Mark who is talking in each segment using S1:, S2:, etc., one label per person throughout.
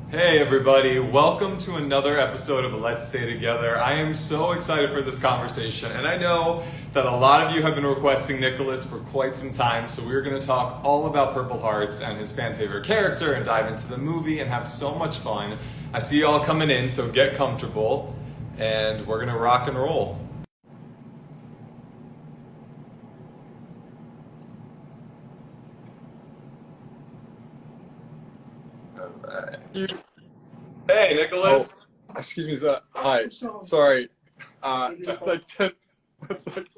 S1: Hey everybody, welcome to another episode of Let's Stay Together. I am so excited for this conversation, and I know that a lot of you have been requesting Nicholas for quite some time, so we're going to talk all about Purple Hearts and his fan favorite character and dive into the movie and have so much fun. I see you all coming in, so get comfortable, and we're going to rock and roll. Alright. Hey
S2: Oh,
S1: Nicholas!
S2: excuse me, sir. Hi. Sorry. Just like 10. What's like,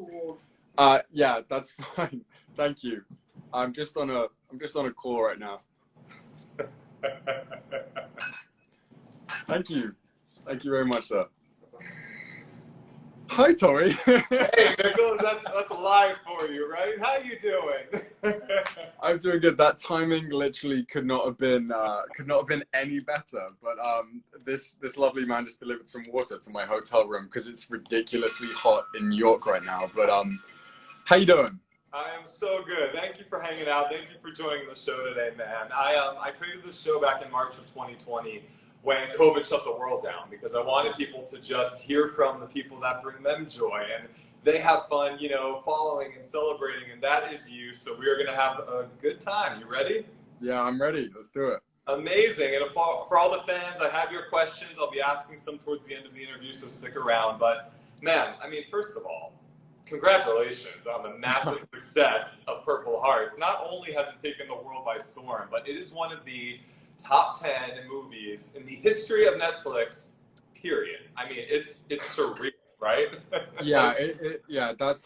S2: yeah, that's fine. Thank you. I'm just on a call right now. Thank you. Thank you very much, sir. Hi, Tommy.
S1: Hey Nicholas, that's live for you, right? How you doing?
S2: I'm doing good. That timing literally could not have been any better. But this lovely man just delivered some water to my hotel room because it's ridiculously hot in New York right now. But how you doing?
S1: I am so good. Thank you for hanging out. Thank you for joining the show today, man. I created this show back in March of 2020 when COVID shut the world down because I wanted people to just hear from the people that bring them joy and they have fun, following and celebrating, and that is you. So we are going to have a good time. You ready?
S2: Yeah, I'm ready. Let's do it.
S1: Amazing. And for all the fans, I have your questions. I'll be asking some towards the end of the interview, so stick around. But man, first of all, congratulations on the massive success of Purple Hearts. Not only has it taken the world by storm, but it is one of the top 10 movies in the history of Netflix, period. It's surreal, right?
S2: Yeah, yeah, that's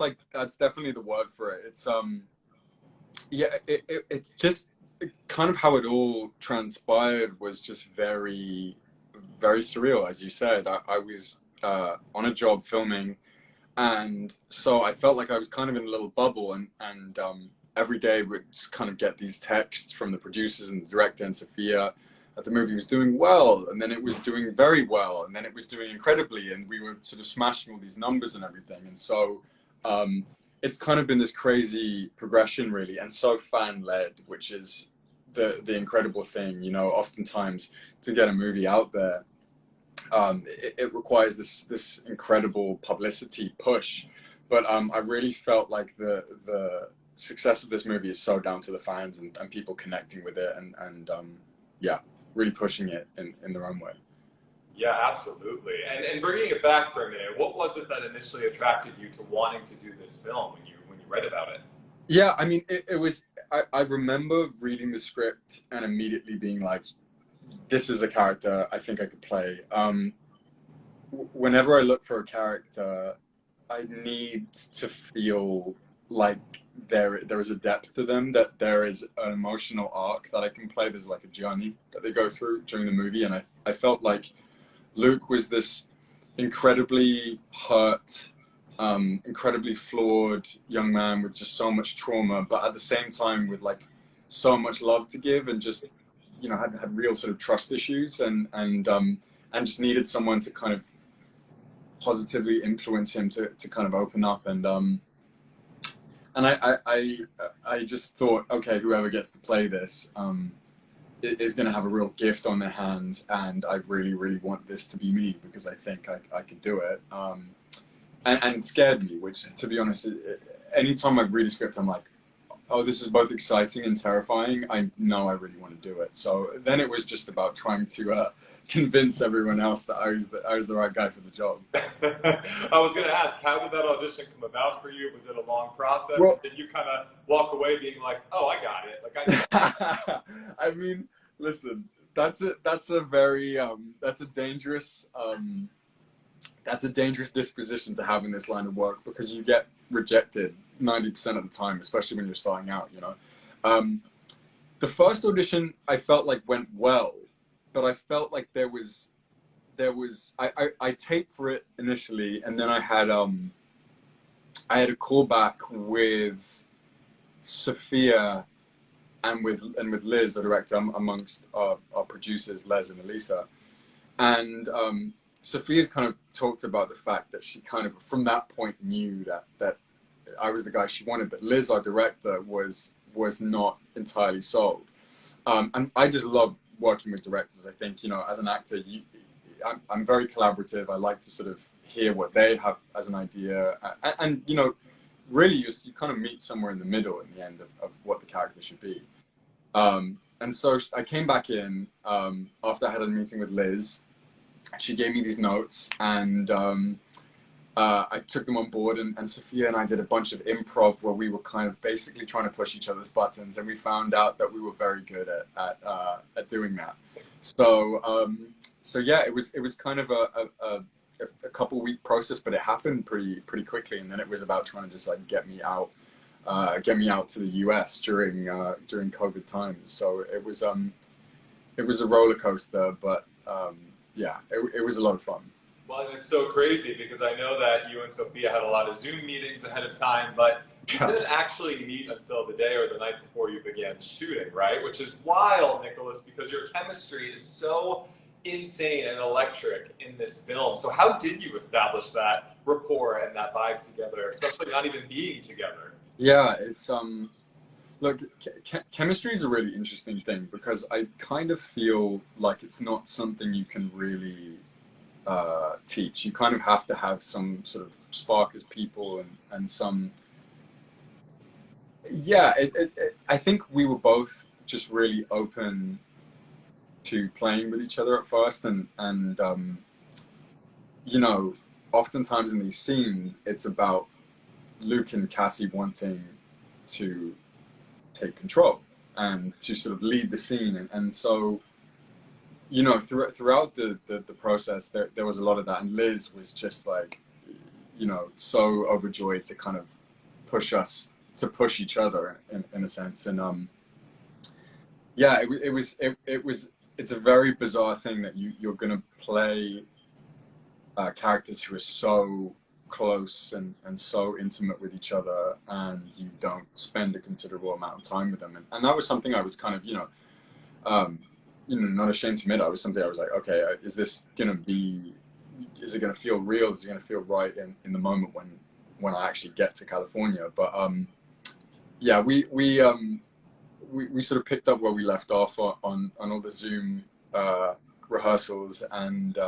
S2: definitely the word for it. Yeah, it's just kind of how it all transpired was just very, very surreal, as you said. I was on a job filming, and so I felt like I was kind of in a little bubble, and every day would kind of get these texts from the producers and the director and Sophia that the movie was doing well, and then it was doing very well, and then it was doing incredibly, and we were sort of smashing all these numbers and everything. And so it's kind of been this crazy progression, really, and so fan led, which is the incredible thing. Oftentimes to get a movie out there, it requires this incredible publicity push. But I really felt like the success of this movie is so down to the fans and people connecting with it and yeah, really pushing it in their own way.
S1: Yeah, absolutely. And bringing it back for a minute, what was it that initially attracted you to wanting to do this film when you read about it?
S2: Yeah, it was. I remember reading the script and immediately being like, "This is a character I think I could play." Whenever I look for a character, I need to feel like there is a depth to them, that there is an emotional arc that I can play. There's like a journey that they go through during the movie, and I felt like Luke was this incredibly hurt, incredibly flawed young man with just so much trauma, but at the same time with like so much love to give, and just had real sort of trust issues, and just needed someone to kind of positively influence him to kind of open up. And I just thought, okay, whoever gets to play this is going to have a real gift on their hands, and I really, really want this to be me because I think I could do it. And it scared me, which, to be honest, anytime I read a script, I'm like, oh, this is both exciting and terrifying. I know I really want to do it. So then it was just about trying to convince everyone else that I was the right guy for the job.
S1: I was going to ask, how did that audition come about for you? Was it a long process?
S2: Well,
S1: Did you kind of walk away being like, oh, I got it? Like
S2: I mean, listen, that's a very that's a dangerous disposition to have in this line of work, because you get rejected 90% of the time, especially when you're starting out. The first audition I felt like went well, but I felt like there was I taped for it initially, and then I had a callback with Sophia and with Liz, the director, amongst our producers, Les and Elisa. And Sophia's kind of talked about the fact that she kind of, from that point, knew that I was the guy she wanted, but Liz, our director, was not entirely sold. And I just love working with directors. I think, as an actor, I'm very collaborative. I like to sort of hear what they have as an idea, and really you kind of meet somewhere in the middle in the end of what the character should be. And so I came back in after I had a meeting with Liz. She gave me these notes, and I took them on board, and Sophia and I did a bunch of improv where we were kind of basically trying to push each other's buttons, and we found out that we were very good at doing that. So yeah, it was kind of a couple-week process, but it happened pretty quickly, and then it was about trying to just like get me out to the US during COVID times. So it was a roller coaster, but yeah, it was a lot of fun.
S1: Well, and it's so crazy because I know that you and Sophia had a lot of Zoom meetings ahead of time, but you didn't actually meet until the day or the night before you began shooting, right? Which is wild, Nicholas, because your chemistry is so insane and electric in this film. So how did you establish that rapport and that vibe together, especially not even being together?
S2: Yeah, it's look, chemistry is a really interesting thing because I kind of feel like it's not something you can really teach. You kind of have to have some sort of spark as people, and some, yeah, I think we were both just really open to playing with each other at first, and oftentimes in these scenes it's about Luke and Cassie wanting to take control and to sort of lead the scene, and so throughout the process there was a lot of that, and Liz was just like so overjoyed to kind of push each other in a sense, and yeah, it's a very bizarre thing that you're gonna play characters who are so close and so intimate with each other, and you don't spend a considerable amount of time with them, and that was something I was kind of not ashamed to admit. I was like, okay, is it gonna feel real? Is it gonna feel right in the moment when I actually get to California? But yeah, we sort of picked up where we left off on all the Zoom rehearsals, and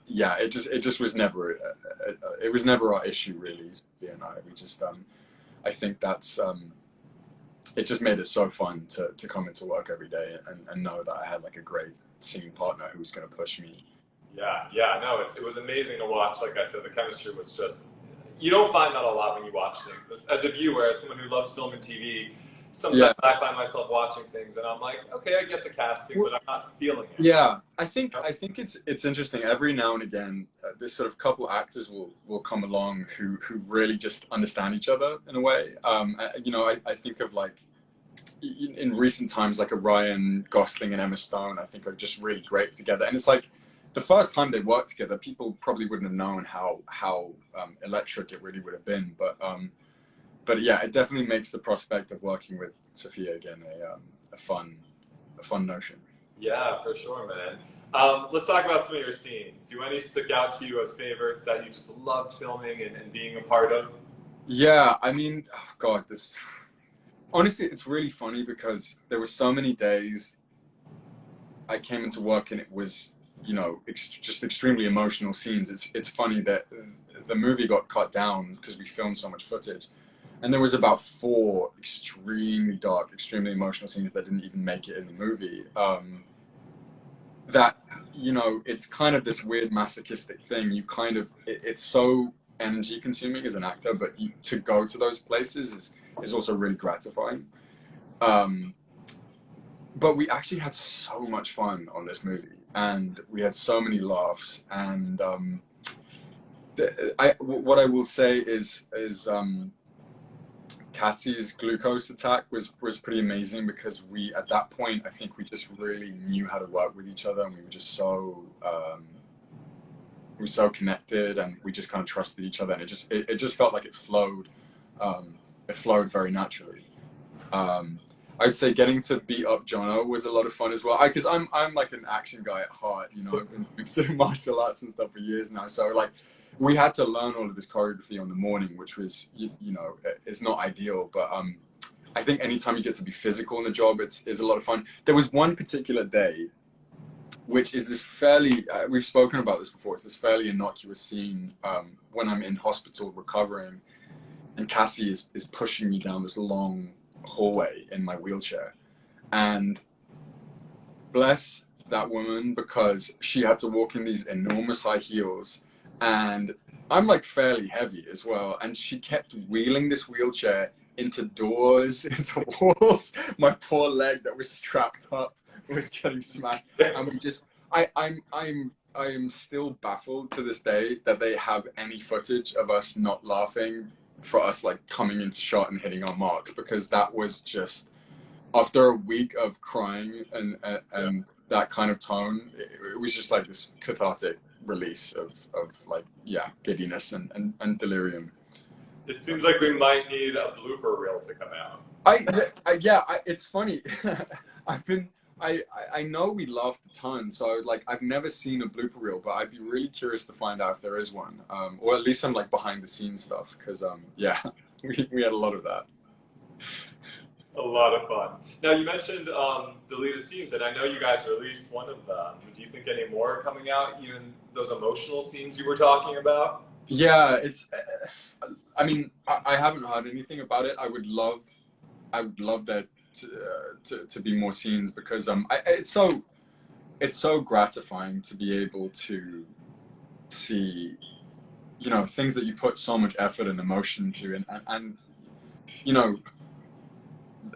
S2: yeah, it just was never our issue really. Sophia and I, we just I think that's it just made it so fun to come into work every day and know that I had like a great scene partner who was going to push me.
S1: Yeah, no, it was amazing to watch. Like I said, the chemistry was just, you don't find that a lot when you watch things. As a viewer, as someone who loves film and TV, sometimes I find myself watching things and I'm like, okay, I get the casting, but I'm not feeling it.
S2: Yeah, I think it's interesting. Every now and again, this sort of couple actors will come along who really just understand each other in a way. I think of like in recent times, like a Ryan Gosling and Emma Stone, I think are just really great together. And it's like the first time they worked together, people probably wouldn't have known how electric it really would have been. But yeah, it definitely makes the prospect of working with Sophia again a fun notion.
S1: Yeah, for sure, man. Let's talk about some of your scenes. Do any stick out to you as favorites that you just loved filming and being a part of?
S2: Yeah, I mean, oh God, honestly, it's really funny because there were so many days I came into work and it was, just extremely emotional scenes. It's funny that the movie got cut down because we filmed so much footage. And there was about 4 extremely dark, extremely emotional scenes that didn't even make it in the movie. That, it's kind of this weird masochistic thing. It's so energy consuming as an actor, but to go to those places is also really gratifying. But we actually had so much fun on this movie, and we had so many laughs. And what I will say is Cassie's glucose attack was pretty amazing because at that point, I think we just really knew how to work with each other, and we were just so connected, and we just kind of trusted each other, and it just felt like it flowed very naturally. I'd say getting to beat up Jono was a lot of fun as well. Because I'm like an action guy at heart, I've been doing martial arts and stuff for years now, so like we had to learn all of this choreography on the morning, which was, it's not ideal, but I think anytime you get to be physical in the job, it's a lot of fun. There was one particular day, which is this fairly, we've spoken about this before, it's this fairly innocuous scene when I'm in hospital recovering, and Cassie is pushing me down this long hallway in my wheelchair. And bless that woman, because she had to walk in these enormous high heels, and I'm like fairly heavy as well, and she kept wheeling this wheelchair into doors, into walls. My poor leg that was strapped up was getting smacked, and we just I'm still baffled to this day that they have any footage of us not laughing for us like coming into shot and hitting our mark, because that was just, after a week of crying and that kind of tone, it was just like this cathartic release of like, yeah, giddiness and delirium.
S1: It seems like we might need a blooper reel to come out.
S2: It's funny. I've been, I know we laughed a ton, so like I've never seen a blooper reel, but I'd be really curious to find out if there is one, or at least some like behind the scenes stuff, because yeah, we had a lot of that.
S1: A lot of fun. Now, you mentioned deleted scenes, and I know you guys released one of them. Do you think any more are coming out, even those emotional scenes you were talking about?
S2: Yeah, it's, I mean, I haven't heard anything about it. I would love that to be more scenes, because it's so gratifying to be able to see, you know, things that you put so much effort and emotion to, and you know,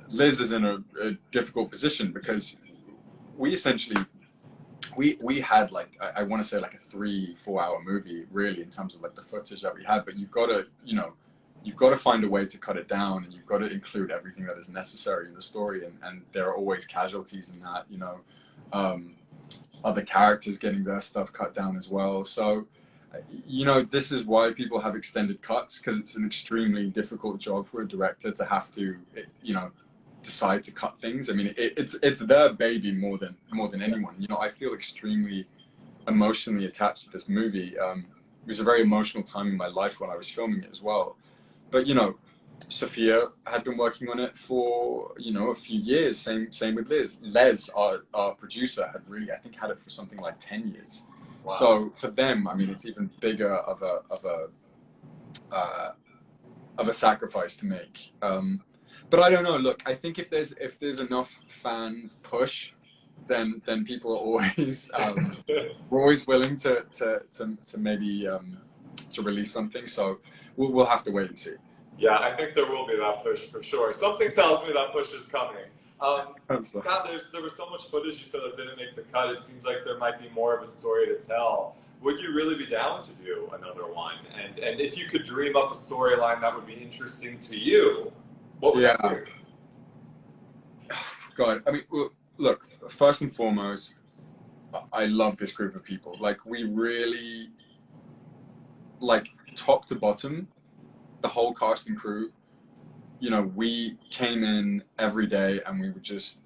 S2: Liz is in a difficult position, because we essentially we had like, I want to say like a 3-4 hour movie really, in terms of like the footage that we had, but you've got to, you know, you've got to find a way to cut it down, and you've got to include everything that is necessary in the story, and there are always casualties in that, you know, other characters getting their stuff cut down as well. So, you know, this is why people have extended cuts, because it's an extremely difficult job for a director to have to, you know, decide to cut things. I mean, it's their baby more than anyone. You know, I feel extremely emotionally attached to this movie. It was a very emotional time in my life when I was filming it as well. But you know, Sophia had been working on it for, you know, a few years. Same with Liz. Les, our producer, had really, I think, had it for something like 10 years. Wow. So for them, I mean, it's even bigger of a sacrifice to make. But I don't know. Look, I think if there's enough fan push, then people are always we're always willing to maybe to release something. So we'll have to wait and see.
S1: Yeah, I think there will be that push for sure. Something tells me that push is coming. God, there was so much footage you said that didn't make the cut. It seems like there might be more of a story to tell. Would you really be down to do another one? And if you could dream up a storyline that would be interesting to you, what would that be?
S2: God, I mean, look, first and foremost, I love this group of people. Like, we really, like, top to bottom, the whole cast and crew, you know, we came in every day and we were just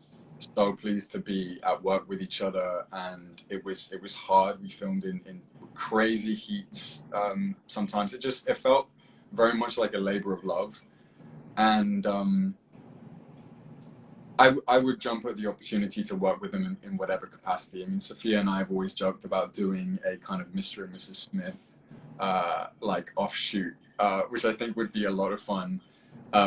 S2: so pleased to be at work with each other. And it was hard. We filmed in crazy heats. Sometimes it felt very much like a labor of love. And I would jump at the opportunity to work with them in whatever capacity. I mean, Sophia and I have always joked about doing a kind of Mr. and Mrs. Smith like offshoot, which I think would be a lot of fun.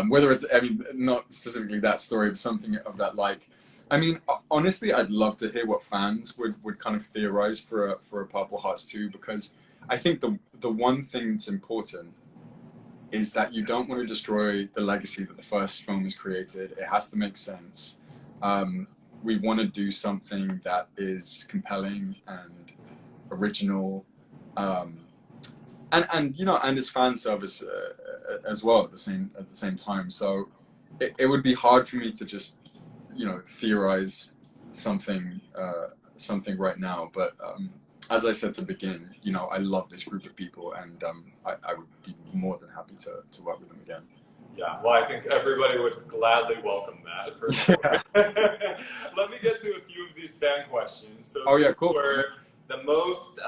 S2: Whether it's, I mean, not specifically that story, but something of that like. I mean, honestly, I'd love to hear what fans would kind of theorize for a Purple Hearts 2, because I think the one thing that's important is that you don't want to destroy the legacy that the first film has created. It has to make sense. We want to do something that is compelling and original, and you know, and is fan service as well at the same time. So it would be hard for me to just, you know, theorize something right now. But as I said to begin, you know, I love this group of people, and I would be more than happy to work with them again.
S1: Yeah, well, I think everybody would gladly welcome that, for sure. Let me get to a few of these fan questions. So
S2: oh yeah, cool.
S1: Were the most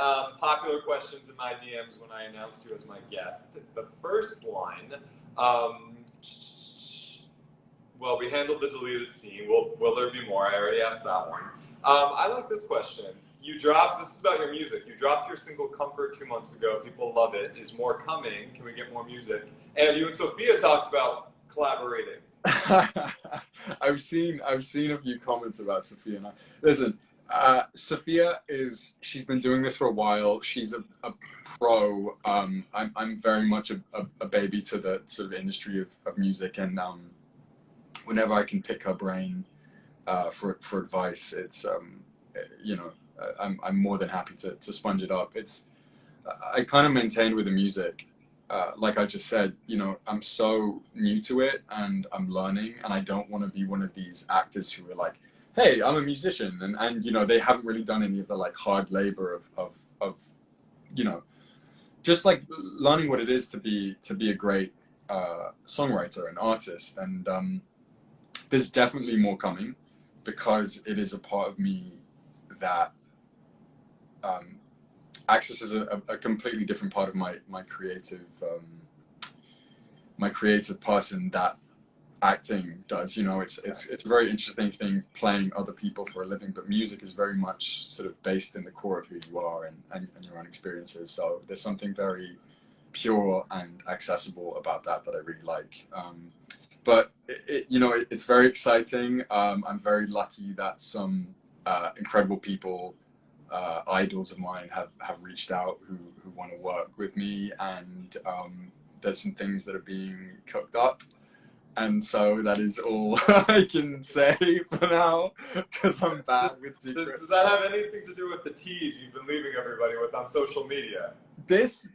S1: popular questions in my DMs when I announced you as my guest. The first one, well, we handled the deleted scene. Will there be more? I already asked that one. I like this question. This is about your music. You dropped your single Comfort 2 months ago. People love it. Is more coming? Can we get more music? And you and Sophia talked about collaborating.
S2: I've seen a few comments about Sophia and I. Listen, Sophia she's been doing this for a while. She's a pro. I'm very much a baby to the sort of industry of music, and whenever I can pick her brain for advice, it's I'm more than happy to sponge it up. I kind of maintain with the music, like I just said, I'm so new to it and I'm learning, and I don't want to be one of these actors who are like, hey, I'm a musician, and they haven't really done any of the like hard labor of just like learning what it is to be a great songwriter and artist. And there's definitely more coming, because it is a part of me that accesses a completely different part of my creative person that acting does. It's a very interesting thing, playing other people for a living, but music is very much sort of based in the core of who you are and your own experiences. So there's something very pure and accessible about that I really like. But it's very exciting. I'm very lucky that some incredible people, idols of mine, have reached out who want to work with me, and there's some things that are being cooked up, and so that is all I can say for now, because I'm bad with secrets.
S1: Does that have anything to do with the tease you've been leaving everybody with on social media?
S2: This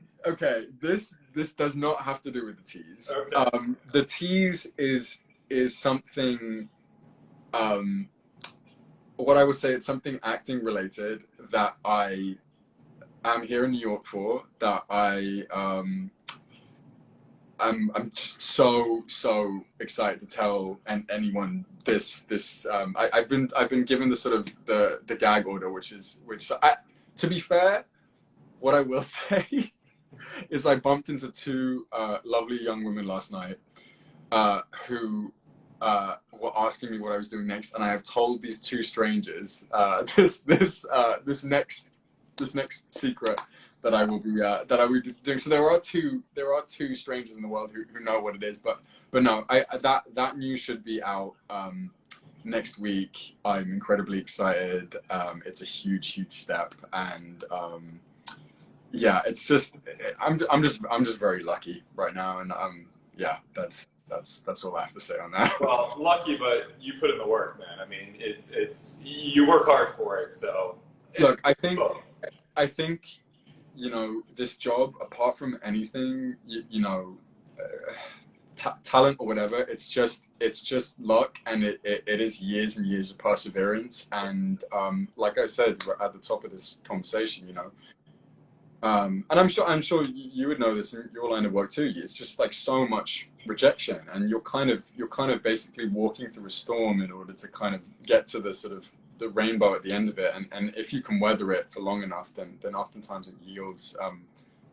S2: does not have to do with the tease.
S1: Okay.
S2: The tease is something, what I would say, it's something acting related that I am here in New York for, that I'm just so excited to tell anyone this. I've been given the sort of the gag order, which to be fair, what I will say is I bumped into two lovely young women last night who were asking me what I was doing next, and I have told these two strangers this next secret that I will be doing. So there are two strangers in the world who know what it is, but no, that news should be out next week. I'm incredibly excited. It's a huge step, and yeah, it's just I'm just very lucky right now, and yeah, that's all I have to say on that.
S1: Well, lucky, but you put in the work, man. I mean, it's you work hard for it. So
S2: look, I think this job, apart from anything, talent or whatever, it's just luck, and it is years and years of perseverance. And like I said at the top of this conversation, and I'm sure you would know this in your line of work too. It's just like so much rejection, and you're kind of basically walking through a storm in order to kind of get to the sort of the rainbow at the end of it. And if you can weather it for long enough, then oftentimes it yields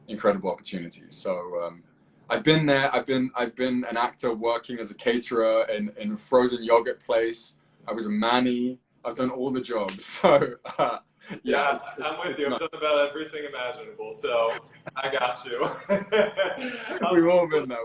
S2: incredible opportunities. So I've been there. I've been an actor working as a caterer in a frozen yogurt place. I was a manny. I've done all the jobs. So
S1: yeah, I'm with you. I've done about everything imaginable. So I got you.
S2: We've all been there.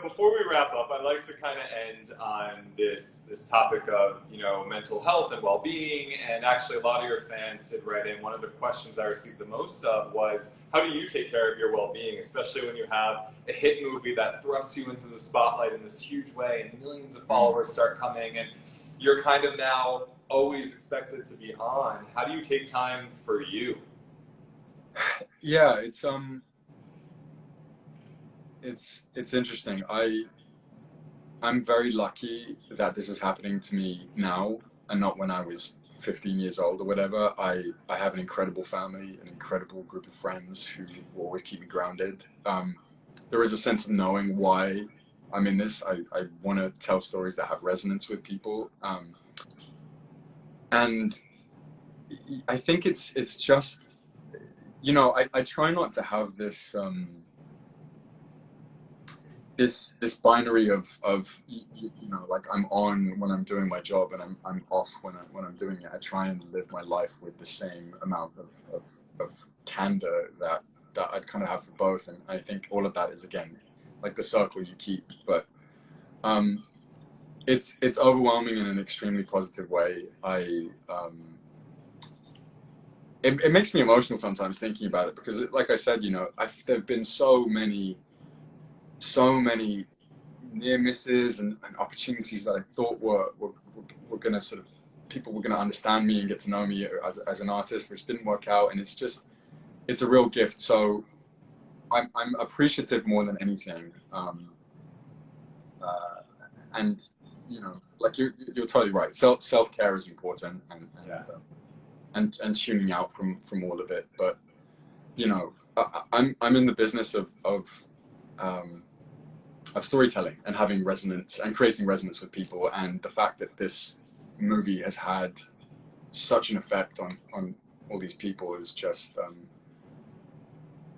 S1: Before we wrap up, I'd like to kind of end on this topic of, mental health and well-being. And actually, a lot of your fans did write in. One of the questions I received the most of was, how do you take care of your well-being, especially when you have a hit movie that thrusts you into the spotlight in this huge way, and millions of followers start coming, and you're kind of now always expected to be on. How do you take time for you?
S2: Yeah, it's interesting. I'm very lucky that this is happening to me now and not when I was 15 years old or whatever. I have an incredible family, an incredible group of friends who will always keep me grounded. There is a sense of knowing why I'm in this. I want to tell stories that have resonance with people. And I think it's just, I try not to have this this binary of you know, like I'm on when I'm doing my job and I'm off when I'm doing it. I try and live my life with the same amount of candor that I'd kind of have for both, and I think all of that is, again, like the circle you keep. But it's overwhelming in an extremely positive way. It makes me emotional sometimes thinking about it, because like I said, you know, there've been so many near misses and opportunities that I thought were going to sort of, people were going to understand me and get to know me as an artist, which didn't work out. And it's a real gift. So I'm appreciative more than anything. And you know, like you're totally right. Self-care is important, and tuning out from all of it. But you know, I'm in the business of storytelling and having resonance and creating resonance with people, and the fact that this movie has had such an effect on all these people is just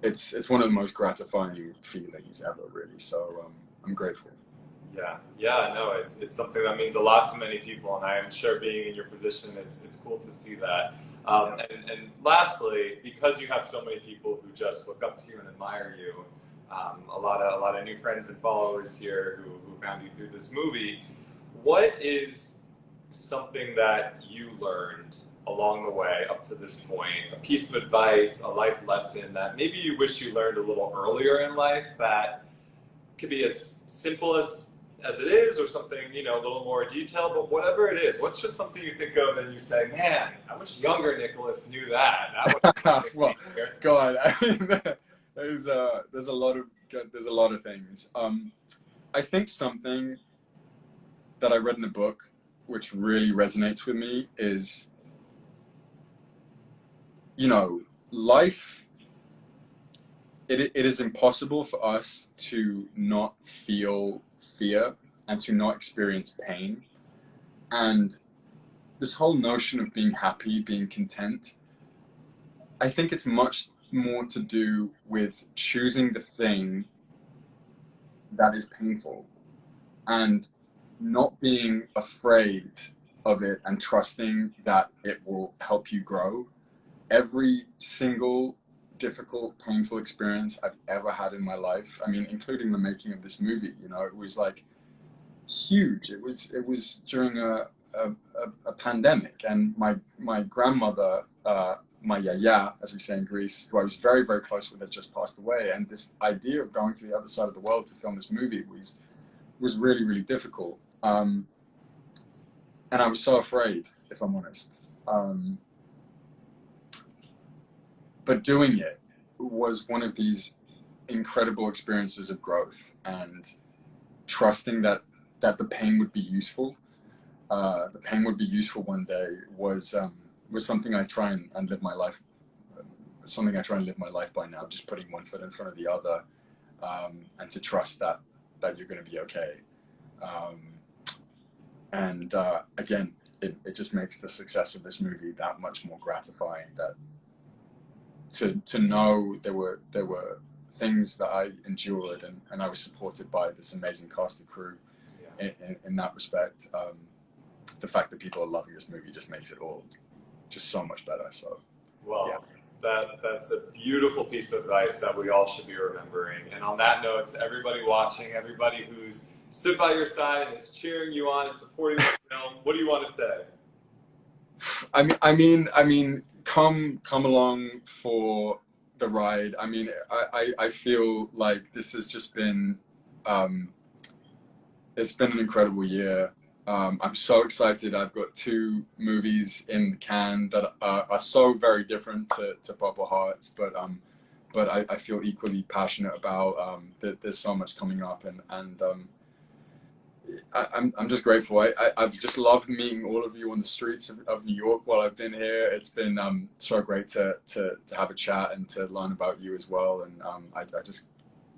S2: it's one of the most gratifying feelings ever, really. So I'm grateful.
S1: Yeah, no, it's something that means a lot to many people, and I am sure, being in your position, it's cool to see that. And lastly, because you have so many people who just look up to you and admire you, a lot of new friends and followers here who found you through this movie, what is something that you learned along the way up to this point, a piece of advice, a life lesson that maybe you wish you learned a little earlier in life, that could be as simple as it is, or something, you know, a little more detailed, but whatever it is, what's just something you think of and you say, man, I wish younger Nicholas knew that.
S2: Well, God, I mean, there's a lot of things. I think something that I read in a book which really resonates with me is, you know, life, it is impossible for us to not feel fear and to not experience pain. And this whole notion of being happy, being content, I think it's much more to do with choosing the thing that is painful and not being afraid of it, and trusting that it will help you grow. Every single difficult, painful experience I've ever had in my life, I mean, including the making of this movie, you know, it was like huge. It was during a pandemic, and my grandmother, my yaya, as we say in Greece, who I was very, very close with, had just passed away. And this idea of going to the other side of the world to film this movie was really, really difficult. And I was so afraid, if I'm honest. But doing it was one of these incredible experiences of growth, and trusting that the pain would be useful. The pain would be useful one day was something I try and live my life. Something I try and live my life by now. Just putting one foot in front of the other, and to trust that you're going to be okay. And again, it just makes the success of this movie that much more gratifying. That to know there were things that I endured, and I was supported by this amazing cast and crew. In that respect, the fact that people are loving this movie just makes it all just so much better. So,
S1: well,
S2: yeah.
S1: That's a beautiful piece of advice that we all should be remembering. And on that note, to everybody watching, everybody who's stood by your side and is cheering you on and supporting the film, what do you want to say?
S2: I mean, come along for the ride. I mean, I feel like this has just been, it's been an incredible year. I'm so excited. I've got 2 movies in the can that are so very different to Purple Hearts, but I feel equally passionate about. There's so much coming up, and I'm just grateful. I've just loved meeting all of you on the streets of New York while I've been here. It's been so great to have a chat and to learn about you as well. And I just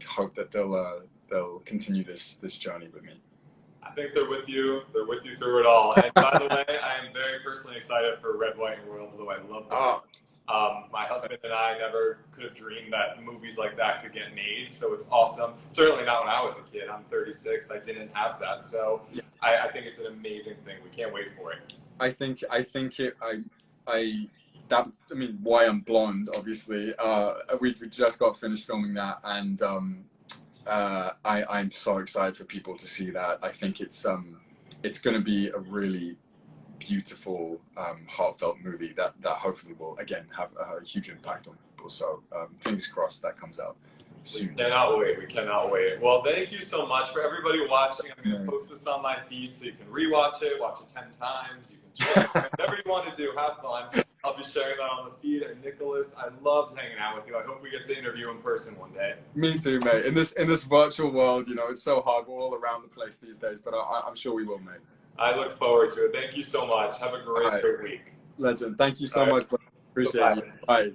S2: hope that they'll continue this journey with me.
S1: I think they're with you. They're with you through it all. And by the way, I am very personally excited for Red, White, and Royal Blue. I love that. My husband and I never could have dreamed that movies like that could get made. So it's awesome. Certainly not when I was a kid. I'm 36. I didn't have that. So
S2: Yeah.
S1: I think it's an amazing thing. We can't wait for it.
S2: I think that's, I mean, Why I'm Blonde, obviously. We just got finished filming that, and I'm so excited for people to see that. I think it's going to be a really beautiful, heartfelt movie that hopefully will again have a huge impact on people. So fingers crossed that comes out soon.
S1: We cannot wait. We cannot wait. Well, thank you so much for everybody watching. I'm going to post this on my feed so you can rewatch it, watch it 10 times. You can check it. Whatever you want to do, have fun. I'll be sharing that on the feed. And Nicholas, I loved hanging out with you. I hope we get to interview in person one day.
S2: Me too, mate. In this virtual world, you know, it's so hard. We're all around the place these days, but I'm sure we will, mate.
S1: I look forward to it. Thank you so much. Have a great week.
S2: Legend. Thank you so much. Appreciate it. Bye.